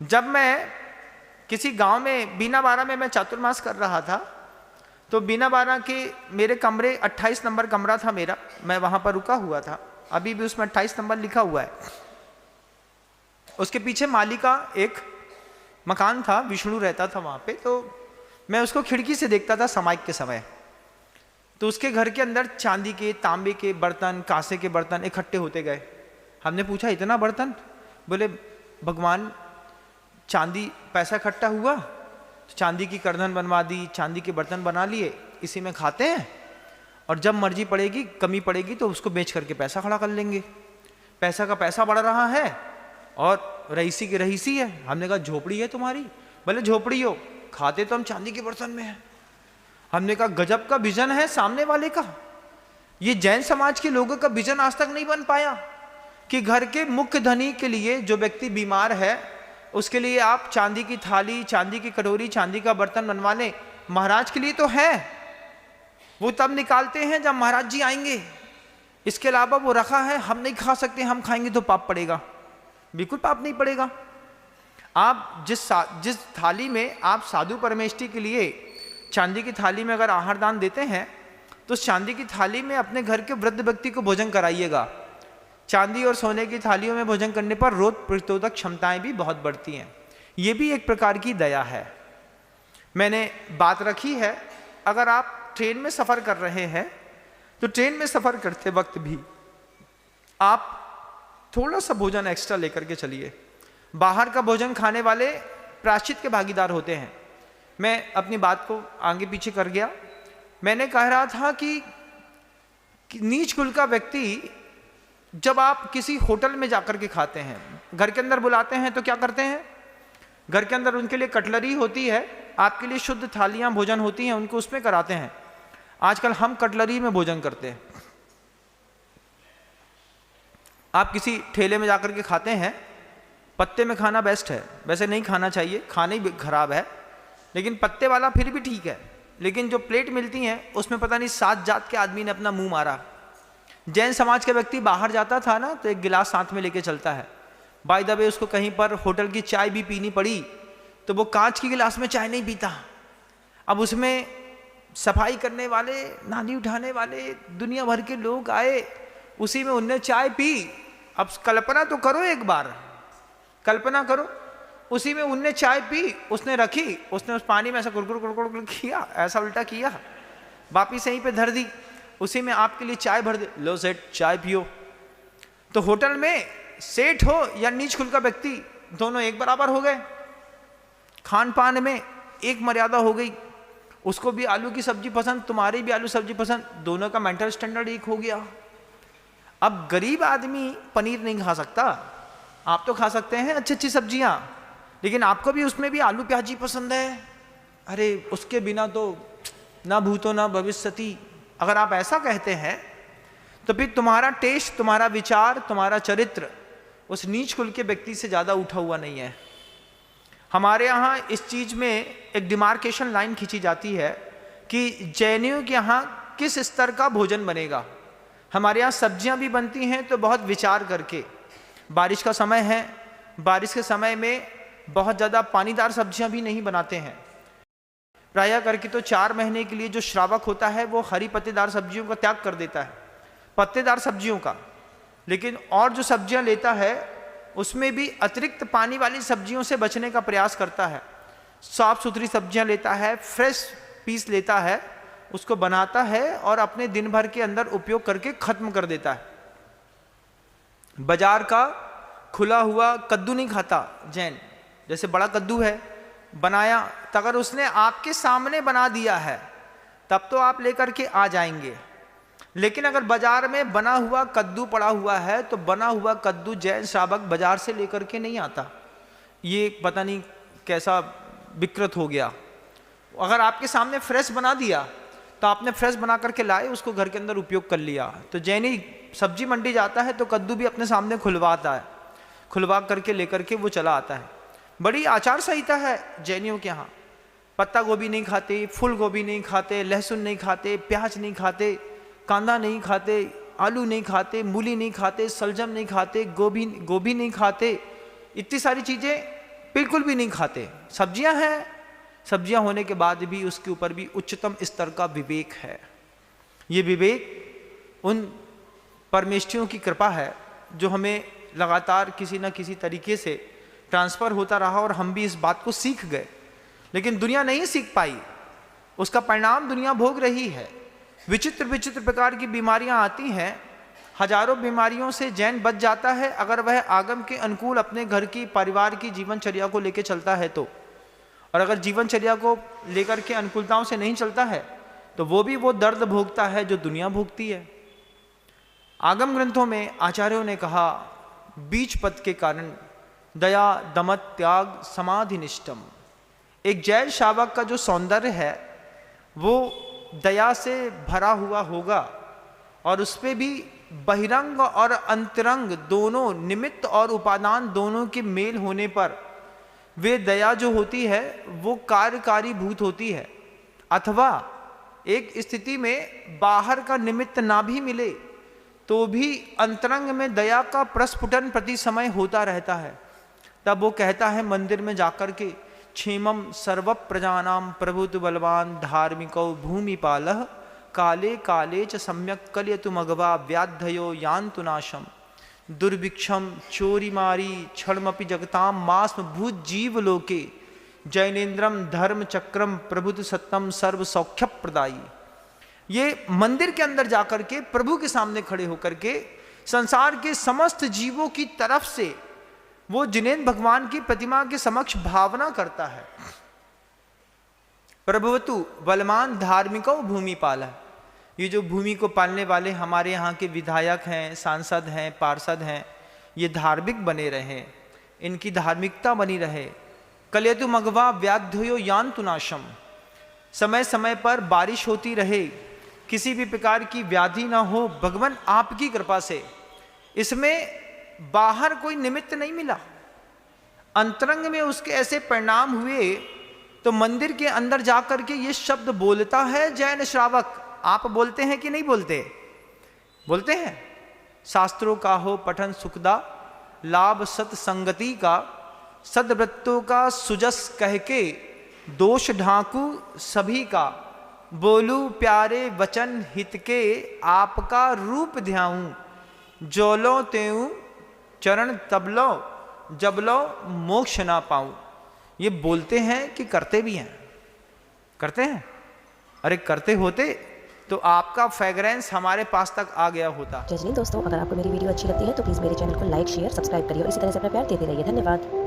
जब मैं किसी गांव में बीना-बारा में मैं चातुर्मास कर रहा था, तो बीना-बारा के मेरे कमरे 28 नंबर कमरा था मेरा, मैं वहां पर रुका हुआ था, अभी भी उसमें 28 नंबर लिखा हुआ है। उसके पीछे माली का एक मकान था, विष्णु रहता था वहां पे, तो मैं उसको खिड़की से देखता था समाइक के समय। तो उसके घर के अंदर चांदी के, तांबे के बर्तन, कांसे के बर्तन इकट्ठे होते गए। हमने पूछा इतना बर्तन? बोले भगवान चांदी पैसा इकट्ठा हुआ तो चांदी की करधन बनवा दी, चांदी के बर्तन बना लिए, इसी में खाते हैं और जब मर्जी पड़ेगी, कमी पड़ेगी तो उसको बेच करके पैसा खड़ा कर लेंगे। पैसा का पैसा बढ़ रहा है और रईसी की रईसी है। हमने कहा झोपड़ी है तुम्हारी? बोले झोपड़ी हो, खाते तो हम चांदी के बर्तन में है। हमने कहा गजब का विजन है सामने वाले का। ये जैन समाज के लोगों का विजन आज तक नहीं बन पाया कि घर के मुख्य धनी के लिए, जो व्यक्ति बीमार है उसके लिए आप चांदी की थाली, चांदी की कटोरी, चांदी का बर्तन बनवा लें। महाराज के लिए तो है, वो तब निकालते हैं जब महाराज जी आएंगे, इसके अलावा वो रखा है, हम नहीं खा सकते, हम खाएंगे तो पाप पड़ेगा। बिल्कुल पाप नहीं पड़ेगा। आप जिस थाली में आप साधु परमेष्ठी के लिए चांदी की थाली में अगर आहार दान देते हैं तो चांदी की थाली में अपने घर के वृद्ध व्यक्ति को भोजन कराइएगा। चांदी और सोने की थालियों में भोजन करने पर रोग प्रतिरोधक क्षमताएं भी बहुत बढ़ती हैं। ये भी एक प्रकार की दया है। मैंने बात रखी है, अगर आप ट्रेन में सफर कर रहे हैं तो ट्रेन में सफर करते वक्त भी आप थोड़ा सा भोजन एक्स्ट्रा लेकर के चलिए। बाहर का भोजन खाने वाले प्रायश्चित के भागीदार होते हैं। मैं अपनी बात को आगे पीछे कर गया। मैंने कह रहा था कि नीच कुल का व्यक्ति, जब आप किसी होटल में जाकर के खाते हैं, घर के अंदर बुलाते हैं तो क्या करते हैं? घर के अंदर उनके लिए कटलरी होती है, आपके लिए शुद्ध थालियां भोजन होती हैं, उनको उसमें कराते हैं। आजकल हम कटलरी में भोजन करते हैं। आप किसी ठेले में जाकर के खाते हैं, पत्ते में खाना बेस्ट है, वैसे नहीं खाना चाहिए, खाना ही खराब है, लेकिन पत्ते वाला फिर भी ठीक है। लेकिन जो प्लेट मिलती हैं उसमें पता नहीं 7 जात के आदमी ने अपना मुंह मारा। जैन समाज का व्यक्ति बाहर जाता था ना तो एक गिलास साथ में लेके चलता है। बाय द वे उसको कहीं पर होटल की चाय भी पीनी पड़ी तो वो कांच की गिलास में चाय नहीं पीता। अब उसमें सफाई करने वाले, नाली उठाने वाले, दुनिया भर के लोग आए, उसी में उनने चाय पी। अब कल्पना तो करो, एक बार कल्पना करो, उसी में उनने चाय पी, उसने रखी, उसने उस पानी में ऐसा कुरकुर कुरकुर किया, ऐसा उल्टा किया, वापिस यहीं पे धर दी, उसी में आपके लिए चाय भर दे, लो सेठ चाय पियो। तो होटल में सेठ हो या नीच कुल का व्यक्ति, दोनों एक बराबर हो गए। खान पान में एक मर्यादा हो गई। उसको भी आलू की सब्जी पसंद, तुम्हारी भी आलू सब्जी पसंद, दोनों का मेंटल स्टैंडर्ड एक हो गया। अब गरीब आदमी पनीर नहीं खा सकता, आप तो खा सकते हैं अच्छी अच्छी सब्जियां, लेकिन आपको भी उसमें भी आलू प्याजी पसंद है। अरे उसके बिना तो ना भूतो ना भविष्यति। अगर आप ऐसा कहते हैं तो फिर तुम्हारा टेस्ट, तुम्हारा विचार, तुम्हारा चरित्र उस नीच कुल के व्यक्ति से ज़्यादा उठा हुआ नहीं है। हमारे यहाँ इस चीज़ में एक डिमार्केशन लाइन खींची जाती है कि जैनियों के यहाँ किस स्तर का भोजन बनेगा। हमारे यहाँ सब्जियाँ भी बनती हैं तो बहुत विचार करके। बारिश का समय है, बारिश के समय में बहुत ज़्यादा पानीदार सब्जियाँ भी नहीं बनाते हैं। प्रायः करके तो 4 महीने के लिए जो श्रावक होता है वो हरी पत्तेदार सब्जियों का त्याग कर देता है, पत्तेदार सब्जियों का। लेकिन और जो सब्जियां लेता है उसमें भी अतिरिक्त पानी वाली सब्जियों से बचने का प्रयास करता है। साफ सुथरी सब्जियां लेता है, फ्रेश पीस लेता है, उसको बनाता है और अपने दिन भर के अंदर उपयोग करके खत्म कर देता है। बाजार का खुला हुआ कद्दू नहीं खाता जैन। जैसे बड़ा कद्दू है, बनाया तो अगर उसने आपके सामने बना दिया है तब तो आप लेकर के आ जाएंगे, लेकिन अगर बाजार में बना हुआ कद्दू पड़ा हुआ है तो बना हुआ कद्दू जैन श्रावक बाजार से लेकर के नहीं आता। ये पता नहीं कैसा विकृत हो गया। अगर आपके सामने फ्रेश बना दिया तो आपने फ्रेश बना करके लाए, उसको घर के अंदर उपयोग कर लिया। तो जैनी सब्जी मंडी जाता है तो कद्दू भी अपने सामने खुलवाता है, खुलवा करके लेकर के वो चला आता है। बड़ी आचार संहिता है जैनियों के यहाँ। पत्ता गोभी नहीं खाते, फूल गोभी नहीं खाते, लहसुन नहीं खाते, प्याज नहीं खाते, कांदा नहीं खाते, आलू नहीं खाते, मूली नहीं खाते, सलजम नहीं खाते, गोभी नहीं खाते। इतनी सारी चीज़ें बिल्कुल भी नहीं खाते। सब्जियां हैं, सब्जियां होने के बाद भी उसके ऊपर भी उच्चतम स्तर का विवेक है। ये विवेक उन परमेष्ठियों की कृपा है जो हमें लगातार किसी न किसी तरीके से ट्रांसफ़र होता रहा और हम भी इस बात को सीख गए, लेकिन दुनिया नहीं सीख पाई। उसका परिणाम दुनिया भोग रही है। विचित्र विचित्र प्रकार की बीमारियां आती हैं। हजारों बीमारियों से जैन बच जाता है अगर वह आगम के अनुकूल अपने घर की, परिवार की जीवनचर्या को लेकर चलता है तो। और अगर जीवनचर्या को लेकर के अनुकूलताओं से नहीं चलता है तो वो दर्द भोगता है जो दुनिया भोगती है। आगम ग्रंथों में आचार्यों ने कहा, बीज पद के कारण दया दमत त्याग समाधिनिष्ठम। एक जैन शावक का जो सौंदर्य है वो दया से भरा हुआ होगा, और उस पर भी बहिरंग और अंतरंग दोनों, निमित्त और उपादान दोनों के मेल होने पर वे दया जो होती है वो कार्यकारी भूत होती है। अथवा एक स्थिति में बाहर का निमित्त ना भी मिले तो भी अंतरंग में दया का प्रस्फुटन प्रति समय होता रहता है। तब वो कहता है मंदिर में जाकर के, क्षेमम सर्व प्रजानाम प्रभुत बलवान धार्मिको भूमिपालः काले काले च सम्यक कलयतु मघवा व्याधयो यान्तु नाशम दुर्भिक्षम चोरीमारी क्षणमपि जगताम मास्म भूत जीव लोके जैनेन्द्रम धर्म चक्रम प्रभुत सत्यम सर्व सौख्य प्रदायी। ये मंदिर के अंदर जाकर के प्रभु के सामने खड़े होकर के संसार के समस्त जीवों की तरफ से वो जिनेन्द्र भगवान की प्रतिमा के समक्ष भावना करता है। प्रभुवतु बलवान धार्मिको भूमिपाल है। ये जो भूमि को पालने वाले हमारे यहाँ के विधायक हैं, सांसद हैं, पार्षद हैं, ये धार्मिक बने रहें, इनकी धार्मिकता बनी रहे। कलयतु मघवा व्याध्यो यान्तु नाशम। समय समय पर बारिश होती रहे, किसी भी प्रकार की व्याधि ना हो, भगवान आपकी कृपा से। इसमें बाहर कोई निमित्त नहीं मिला, अंतरंग में उसके ऐसे परिणाम हुए। तो मंदिर के अंदर जाकर के ये शब्द बोलता है जैन श्रावक। आप बोलते हैं कि नहीं बोलते? बोलते हैं। शास्त्रों का हो पठन सुखदा, लाभ सत्संगति का, सदव्रतों का सुजस कह के, दोष ढांकू सभी का, बोलू प्यारे वचन हित के, आपका रूप ध्याऊं, जोलो तेऊ चरण तबलो, जबलो मोक्ष ना पाऊं। ये बोलते हैं कि करते भी हैं? करते हैं। अरे करते होते तो आपका फ्रेग्रेंस हमारे पास तक आ गया होता। जय जय दोस्तों, अगर आपको मेरी वीडियो अच्छी लगती है तो प्लीज़ मेरे चैनल को लाइक शेयर सब्सक्राइब करिए और इसी तरह से अपना प्यार देते रहिए। धन्यवाद।